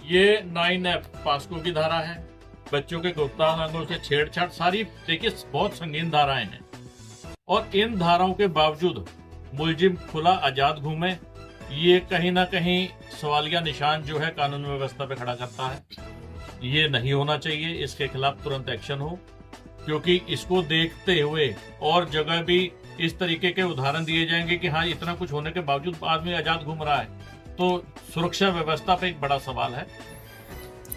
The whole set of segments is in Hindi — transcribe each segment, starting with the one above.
ये 9F पास्को की धारा है। बच्चों के गुप्तांग अंगों से छेड़छाड़, सारी देखिए बहुत संगीन धाराएं हैं। और इन धाराओं के बावजूद मुलजिम खुला आजाद घूमे, ये कहीं ना कहीं सवालिया निशान जो है कानून व्यवस्था पे खड़ा करता है। ये नहीं होना चाहिए, इसके खिलाफ तुरंत एक्शन हो, क्योंकि इसको देखते हुए और जगह भी इस तरीके के उदाहरण दिए जाएंगे कि हाँ, इतना कुछ होने के बावजूद आदमी आजाद घूम रहा है, तो सुरक्षा व्यवस्था पे एक बड़ा सवाल है।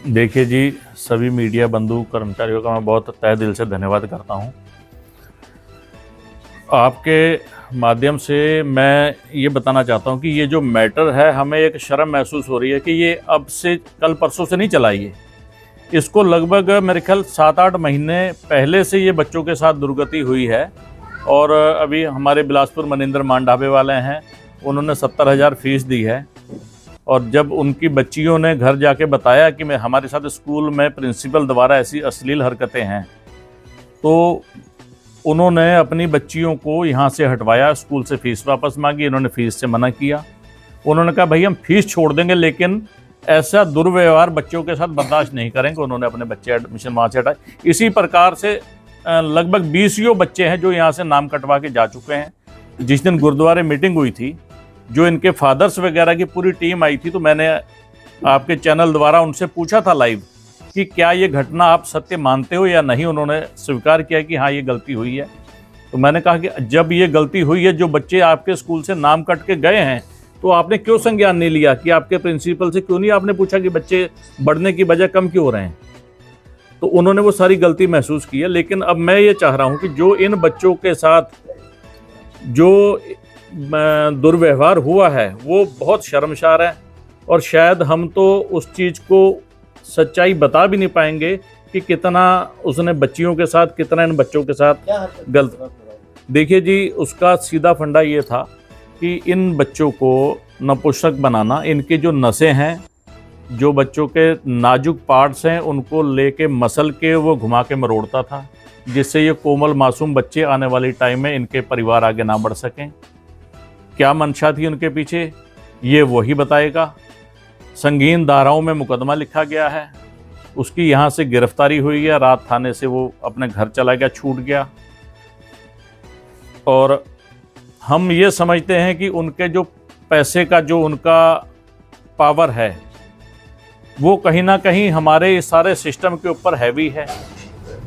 देखिए जी, सभी मीडिया बंधु कर्मचारियों का मैं बहुत तहे दिल से धन्यवाद करता हूं। आपके माध्यम से मैं ये बताना चाहता हूं कि ये जो मैटर है, हमें एक शर्म महसूस हो रही है कि ये अब से कल परसों से नहीं चला। ये इसको लगभग मेरे ख्याल 7-8 महीने पहले से ये बच्चों के साथ दुर्गति हुई है। और अभी हमारे बिलासपुर मनिंदर मान ढाबे वाले हैं, उन्होंने 70,000 फीस दी है। और जब उनकी बच्चियों ने घर जाके बताया कि मैं हमारे साथ स्कूल में प्रिंसिपल द्वारा ऐसी अश्लील हरकतें हैं, तो उन्होंने अपनी बच्चियों को यहाँ से हटवाया, स्कूल से फीस वापस मांगी, इन्होंने फीस से मना किया। उन्होंने कहा भाई हम फीस छोड़ देंगे, लेकिन ऐसा दुर्व्यवहार बच्चों के साथ बर्दाश्त नहीं करेंगे। उन्होंने अपने बच्चे एडमिशन वहाँ से हटाए। इसी प्रकार से लगभग 20 बच्चे हैं जो यहाँ से नाम कटवा के जा चुके हैं। जिस दिन गुरुद्वारे मीटिंग हुई थी, जो इनके फादर्स वगैरह की पूरी टीम आई थी, तो मैंने आपके चैनल द्वारा उनसे पूछा था लाइव कि क्या ये घटना आप सत्य मानते हो या नहीं। उन्होंने स्वीकार किया कि हाँ, ये गलती हुई है। तो मैंने कहा कि जब ये गलती हुई है, जो बच्चे आपके स्कूल से नाम कट के गए हैं, तो आपने क्यों संज्ञान नहीं लिया? कि आपके प्रिंसिपल से क्यों नहीं आपने पूछा कि बच्चे बढ़ने की बजाय कम क्यों हो रहे हैं? तो उन्होंने वो सारी गलती महसूस की है। लेकिन अब मैं ये चाह रहा हूँ कि जो इन बच्चों के साथ जो दुर्व्यवहार हुआ है वो बहुत शर्मसार है। और शायद हम तो उस चीज़ को सच्चाई बता भी नहीं पाएंगे कि कितना उसने बच्चियों के साथ, कितना इन बच्चों के साथ गलत। देखिए जी, उसका सीधा फंडा ये था कि इन बच्चों को नपुंसक बनाना, इनके जो नसें हैं, जो बच्चों के नाजुक पार्ट्स हैं, उनको लेके मसल के वो घुमा के मरोड़ता था, जिससे ये कोमल मासूम बच्चे आने वाली टाइम में इनके परिवार आगे ना बढ़ सकें। क्या मंशा थी उनके पीछे, ये वही बताएगा। संगीन धाराओं में मुकदमा लिखा गया है, उसकी यहाँ से गिरफ्तारी हुई है, रात थाने से वो अपने घर चला गया, छूट गया। और हम ये समझते हैं कि उनके जो पैसे का जो उनका पावर है, वो कहीं ना कहीं हमारे इस सारे सिस्टम के ऊपर हैवी है।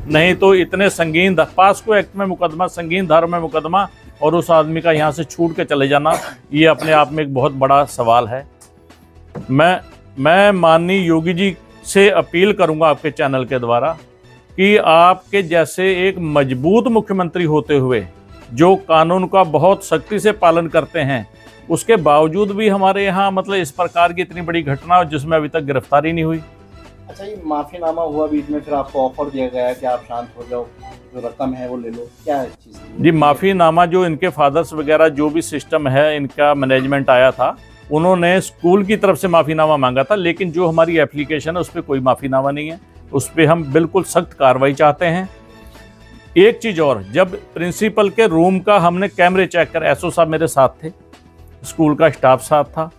नहीं तो इतने संगीन पास्को एक्ट में मुकदमा, संगीन धारा में मुकदमा, और उस आदमी का यहाँ से छूट के चले जाना, ये अपने आप में एक बहुत बड़ा सवाल है। मैं माननीय योगी जी से अपील करूंगा आपके चैनल के द्वारा कि आपके जैसे एक मजबूत मुख्यमंत्री होते हुए, जो कानून का बहुत सख्ती से पालन करते हैं, उसके बावजूद भी हमारे यहाँ मतलब इस प्रकार की इतनी बड़ी घटना जिसमें अभी तक गिरफ्तारी नहीं हुई। अच्छा, ये माफीनामा हुआ बीच में, फिर आपको ऑफर दिया गया कि आप शांत हो जाओ, जो रकम है वो ले लो, क्या है चीज़? जी, माफीनामा जो इनके फादर्स वगैरह जो भी सिस्टम है, इनका मैनेजमेंट आया था, उन्होंने स्कूल की तरफ से माफीनामा मांगा था। लेकिन जो हमारी एप्लीकेशन है उस पर कोई माफीनामा नहीं है, उस पर हम बिल्कुल सख्त कार्रवाई चाहते हैं। एक चीज़ और, जब प्रिंसिपल के रूम का हमने कैमरे चेक कर, एसओ साहब मेरे साथ थे, स्कूल का स्टाफ साथ था,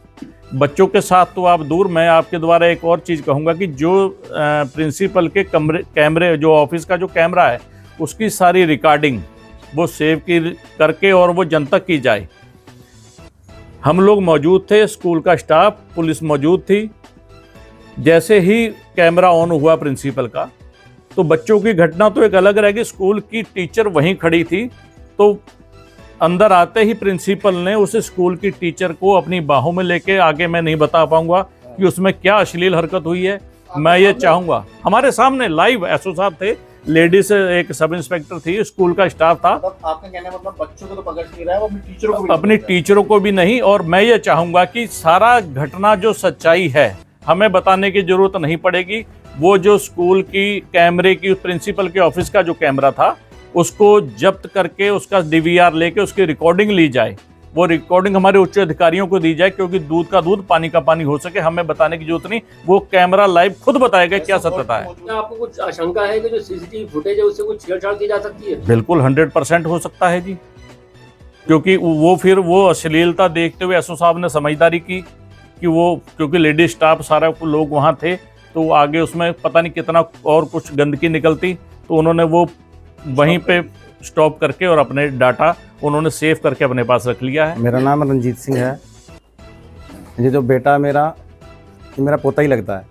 बच्चों के साथ तो आप दूर। मैं आपके द्वारा एक और चीज़ कहूँगा कि जो प्रिंसिपल के कैमरे, जो ऑफिस का जो कैमरा है, उसकी सारी रिकॉर्डिंग वो सेव की करके और वो जनतक की जाए। हम लोग मौजूद थे, स्कूल का स्टाफ, पुलिस मौजूद थी। जैसे ही कैमरा ऑन हुआ प्रिंसिपल का, तो बच्चों की घटना तो एक अलग रह गई। स्कूल की टीचर वहीं खड़ी थी, तो अंदर आते ही प्रिंसिपल ने उस स्कूल की टीचर को अपनी बाहों में लेके, आगे मैं नहीं बता पाऊंगा कि उसमें क्या अश्लील हरकत हुई है। मैं ये चाहूंगा, हमारे सामने लाइव एसओ साहब थे, लेडीज एक सब इंस्पेक्टर थी, स्कूल का स्टाफ था। आपका कहना मतलब बच्चों को तो पकड़ नहीं रहा है, वो अपनी टीचरों को भी नहीं। और मैं ये चाहूंगा कि सारा घटना जो सच्चाई है, हमें बताने की जरूरत नहीं पड़ेगी। वो जो स्कूल की कैमरे की, प्रिंसिपल के ऑफिस का जो कैमरा था, उसको जब्त करके उसका डीवीआर लेके उसकी रिकॉर्डिंग ली जाए। वो रिकॉर्डिंग हमारे उच्च अधिकारियों को दी जाए, क्योंकि दूध का दूध पानी का पानी हो सके, हमें बताने की जरूरत नहीं। वो कैमरा लाइव खुद बताएगा क्या सत्यता है। आपको कुछ आशंका है कि जो सीसीटीवी फुटेज है उससे कुछ छेड़छाड़ की जा सकती है? बिल्कुल 100% हो सकता है जी, क्योंकि वो फिर वो अश्लीलता देखते हुए एसओ साहब ने समझदारी की कि वो, क्योंकि लेडी स्टाफ सारा लोग वहाँ थे, तो आगे उसमें पता नहीं कितना और कुछ गंदगी निकलती, तो उन्होंने वो वहीं पे स्टॉप करके और अपने डाटा उन्होंने सेव करके अपने पास रख लिया है। मेरा नाम रंजीत सिंह है। ये जो बेटा मेरा, ये मेरा पोता ही लगता है,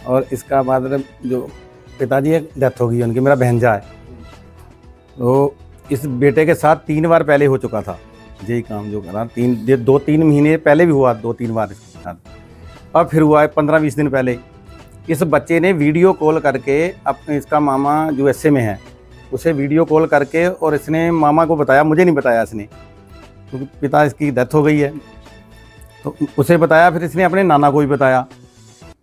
और इसका बाद जो पिताजी है डेथ हो गई उनकी, मेरा भंजा है। तो इस बेटे के साथ 3 बार पहले हो चुका था यही काम जो करा, 2-3 महीने पहले भी हुआ 2-3 बार इसके साथ, अब फिर हुआ है 15-20 दिन पहले। इस बच्चे ने वीडियो कॉल करके अपने, इसका मामा USA में है, उसे वीडियो कॉल करके, और इसने मामा को बताया, मुझे नहीं बताया इसने, क्योंकि पिता इसकी डेथ हो गई है, तो उसे बताया। फिर इसने अपने नाना को भी बताया,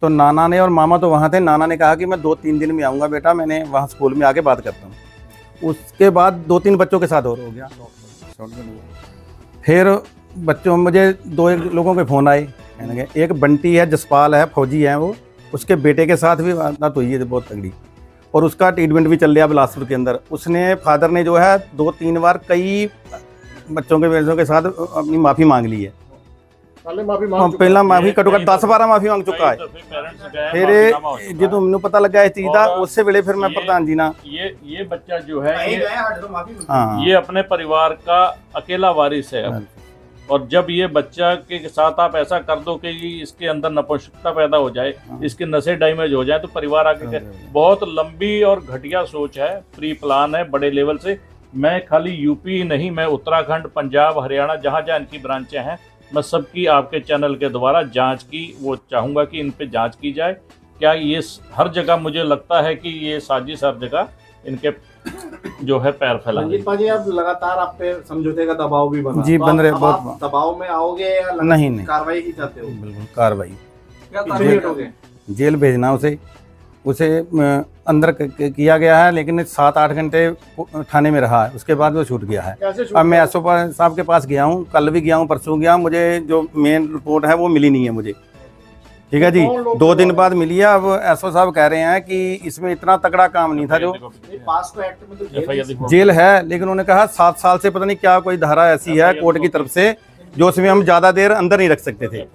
तो नाना ने, और मामा तो वहाँ थे, नाना ने कहा कि मैं 2-3 दिन में आऊँगा बेटा, मैंने वहाँ स्कूल में आके बात करता हूँ। उसके बाद 2-3 बच्चों के साथ और हो गया। फिर बच्चों, मुझे 2 लोगों के फ़ोन आए, एक बंटी है, जसपाल है, फौजी है वो, उसके बेटे के साथ भी बात हुई है बहुत तगड़ी, और उसका ट्रीटमेंट भी चल रहा बिलासपुर के अंदर। उसने, फादर ने जो है 2-3 बार कई बच्चों के साथ अपनी माफ़ी मांग ली है। पहला माफ़ी कटोकट 10-12 माफ़ी मांग चुका है। फिर जो मैंने पता लगा इस चीज़ का, उससे वेले फिर मैं प्रधान जी ना, ये बच्चा जो है ये अपने परिवार का अकेला वारिस है अब। और जब ये बच्चा के साथ आप ऐसा कर दो कि इसके अंदर नपुंसकता पैदा हो जाए, इसके नसें डैमेज हो जाए, तो परिवार आगे बहुत लंबी और घटिया सोच है, प्री प्लान है बड़े लेवल से। मैं खाली यूपी नहीं, मैं उत्तराखंड, पंजाब, हरियाणा, जहाँ जहाँ इनकी ब्रांचें हैं, मैं सबकी आपके चैनल के द्वारा जांच की वो चाहूँगा कि इन पे जांच की जाए। क्या ये हर जगह, मुझे लगता है कि ये साजिश हर जगह इनके जो है पैर फैला। रंजीत पाजी, अब लगातार आप पे समझौते का दबाव भी बना, जी, तो बन रहे, अब बहुत आप दबाव में आओगे या नहीं कार्रवाई की चाहते हो? बिल्कुल कार्रवाई, क्या टारगेट होगे? जेल भेजना उसे अंदर किया गया है, लेकिन 7-8 घंटे थाने में रहा है, उसके बाद वो छूट गया है। अब मैं एसओ साहब के पास गया हूँ, कल भी गया हूँ, परसों गया हूँ, मुझे जो मेन रिपोर्ट है वो मिली नहीं है मुझे। ठीक है जी, 2 दिन बाद मिली है। अब एसओ साहब कह रहे हैं कि इसमें इतना तगड़ा काम नहीं था, जो पास्को एक्ट में तो जेल है, लेकिन उन्होंने कहा 7 साल से पता नहीं क्या कोई धारा ऐसी है कोर्ट की तरफ से, जो उसमें हम ज़्यादा देर अंदर नहीं रख सकते थे।